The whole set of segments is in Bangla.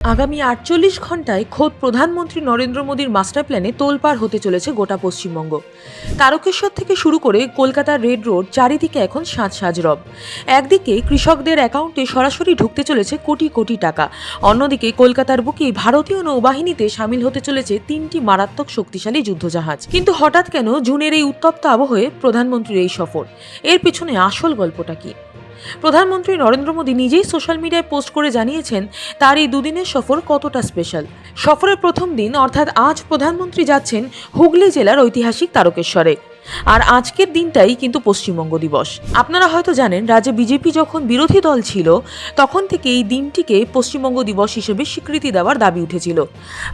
আগামী ৪৮ ঘণ্টায় খোদ প্রধানমন্ত্রী নরেন্দ্র মোদীর মাস্টার প্ল্যানে তোলপাড় হতে চলেছে গোটা পশ্চিমবঙ্গ। তারকেশ্বর থেকে শুরু করে কলকাতার রেড রোড চারিদিকে এখন সাজ সাজ রব। একদিকে কৃষকদের অ্যাকাউন্টে সরাসরি ঢুকতে চলেছে কোটি কোটি টাকা, অন্যদিকে কলকাতার বুকে ভারতীয় নৌবাহিনীতে সামিল হতে চলেছে ৩টি মারাত্মক শক্তিশালী যুদ্ধজাহাজ। কিন্তু হঠাৎ কেন জুনের এই উত্তপ্ত আবহে প্রধানমন্ত্রীর এই সফর? এর পেছনে আসল গল্পটা কি? প্রধানমন্ত্রী নরেন্দ্র মোদী নিজেই সোশ্যাল মিডিয়ায় পোস্ট করে জানিয়েছেন তার এই দুদিনের সফর কতটা স্পেশাল। সফরের প্রথম দিন অর্থাৎ আজ প্রধানমন্ত্রী যাচ্ছেন হুগলি জেলার ঐতিহাসিক তারকেশ্বরে। আর আজকের দিনটাই কিন্তু পশ্চিমবঙ্গ দিবস। আপনারা হয়তো জানেন, রাজ্যে বিজেপি যখন বিরোধী দল ছিল তখন থেকে এই দিনটিকে পশ্চিমবঙ্গ দিবস হিসেবে স্বীকৃতি দেওয়ার দাবি উঠেছিল।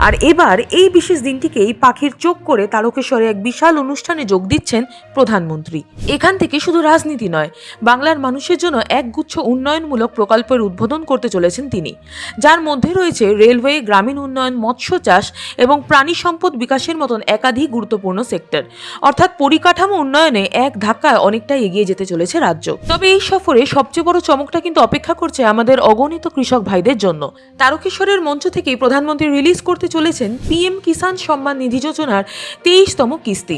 আর এবার এই বিশেষ দিনটিকেই পাখির চোখ করে তারকেশ্বরে এক বিশাল অনুষ্ঠানে যোগ দিচ্ছেন প্রধানমন্ত্রী। এখান থেকে শুধু রাজনীতি নয়, বাংলার মানুষের জন্য একগুচ্ছ উন্নয়নমূলক প্রকল্পের উদ্বোধন করতে চলেছেন তিনি, যার মধ্যে রয়েছে রেলওয়ে, গ্রামীণ উন্নয়ন, মৎস্য চাষ এবং প্রাণী সম্পদ বিকাশের মতন একাধিক গুরুত্বপূর্ণ সেক্টর। অর্থাৎ পরিকাঠামো উন্নয়নে এক ধাক্কায় অনেকটাই এগিয়ে যেতে চলেছে রাজ্য। তবে এই সফরে সবচেয়ে বড় চমকটা কিন্তু অপেক্ষা করছে আমাদের অগণিত কৃষক ভাইদের জন্য। তারকেশ্বরের মঞ্চ থেকেই প্রধানমন্ত্রী রিলিজ করতে চলেছেন পিএম কিষাণ সম্মান নিধি যোজনার 23তম কিস্তি।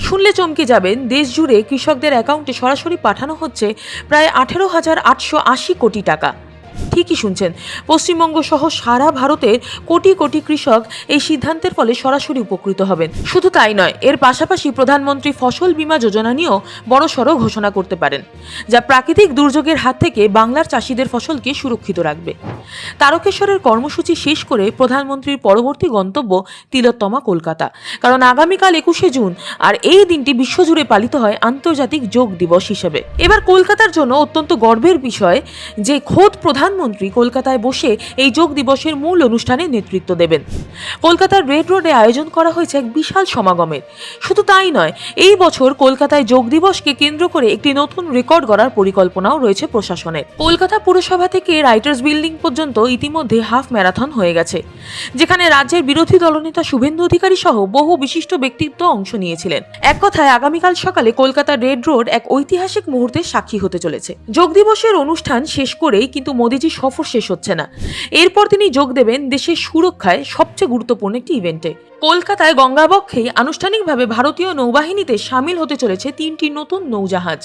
শুনলে চমকে যাবেন, দেশ জুড়ে কৃষকদের অ্যাকাউন্টে সরাসরি পাঠানো হচ্ছে প্রায় 18,880 কোটি টাকা। ঠিকই শুনছেন, পশ্চিমবঙ্গ সহ সারা ভারতের কোটি কোটি কৃষক এই সিদ্ধান্তের ফলে সরাসরি উপকৃত হবেন। শুধু তাই নয়, এর পাশাপাশি প্রধানমন্ত্রী ফসল বীমা যোজনা নিয়েও বড়সড় ঘোষণা করতে পারেন, যা প্রাকৃতিক দুর্যোগের হাত থেকে বাংলার চাষিদের ফসলকে সুরক্ষিত রাখবে। তারকেশ্বরের কর্মসূচি শেষ করে প্রধানমন্ত্রীর পরবর্তী গন্তব্য তিলোত্তমা কলকাতা, কারণ আগামীকাল 21শে জুন, আর এই দিনটি বিশ্বজুড়ে পালিত হয় আন্তর্জাতিক যোগ দিবস হিসেবে। এবার কলকাতার জন্য অত্যন্ত গর্বের বিষয় যে খোদ প্রধানমন্ত্রী কলকাতায় বসে এই যোগ দিবসের মূল অনুষ্ঠানে নেতৃত্ব দেবেন। কলকাতার রেড রোডে আয়োজন করা হয়েছে এক বিশাল সমাগমের। শুধু তাই নয়, এই বছর কলকাতায় যোগ দিবসকে কেন্দ্র করে একটি নতুন রেকর্ড গড়ার পরিকল্পনাও রয়েছে প্রশাসনের। কলকাতা পুরসভা থেকে রাইটার্স বিল্ডিং পর্যন্ত ইতিমধ্যে হাফ ম্যারাথন হয়ে গেছে, যেখানে রাজ্যের বিরোধী দলনেতা শুভেন্দু অধিকারী সহ বহু বিশিষ্ট ব্যক্তিত্ব অংশ নিয়েছিলেন। এক কথায় আগামীকাল সকালে কলকাতার রেড রোড এক ঐতিহাসিক মুহূর্তের সাক্ষী হতে চলেছে। যোগ দিবসের অনুষ্ঠান শেষ করেই কিন্তু মোদীজির সফর শেষ হচ্ছে না। এরপর তিনি যোগ দেবেন দেশের সুরক্ষায় সবচেয়ে গুরুত্বপূর্ণ একটি ইভেন্টে। কলকাতায় গঙ্গাবক্ষেই আনুষ্ঠানিকভাবে ভারতীয় নৌবাহিনীতে সামিল হতে চলেছে 3টি নতুন নৌজাহাজ।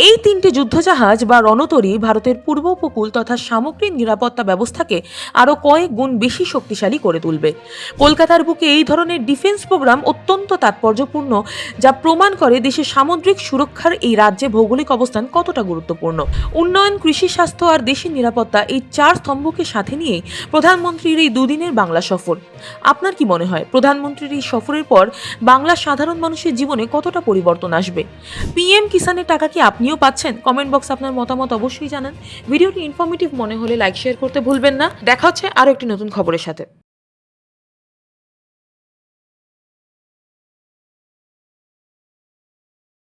এই 3টে যুদ্ধজাহাজ বা রণতরী ভারতের পূর্ব উপকূল তথা সামগ্রিক নিরাপত্তা ব্যবস্থাকে আরও কয়েক গুণ বেশি শক্তিশালী করে তুলবে। কলকাতার বুকে এই ধরনের ডিফেন্স প্রোগ্রাম অত্যন্ত তাৎপর্যপূর্ণ, যা প্রমাণ করে দেশের সামুদ্রিক সুরক্ষার এই রাজ্যে ভৌগোলিক অবস্থান কতটা গুরুত্বপূর্ণ। উন্নয়ন, কৃষি, স্বাস্থ্য আর দেশের নিরাপত্তা, এই 4 স্তম্ভকে সাথে নিয়েই প্রধানমন্ত্রীর এই দুদিনের বাংলা সফর। আপনার কি মনে হয়, প্রধানমন্ত্রীর এই সফরের পর বাংলার সাধারণ মানুষের জীবনে কতটা পরিবর্তন আসবে? পিএম কিষাণের টাকা কি আপনিও পাচ্ছেন? কমেন্ট বক্সে আপনার মতামত অবশ্যই জানান। ভিডিওটি ইনফরমেটিভ মনে হলে লাইক শেয়ার করতে ভুলবেন না। দেখা হচ্ছে আরো একটি নতুন খবরের সাথে।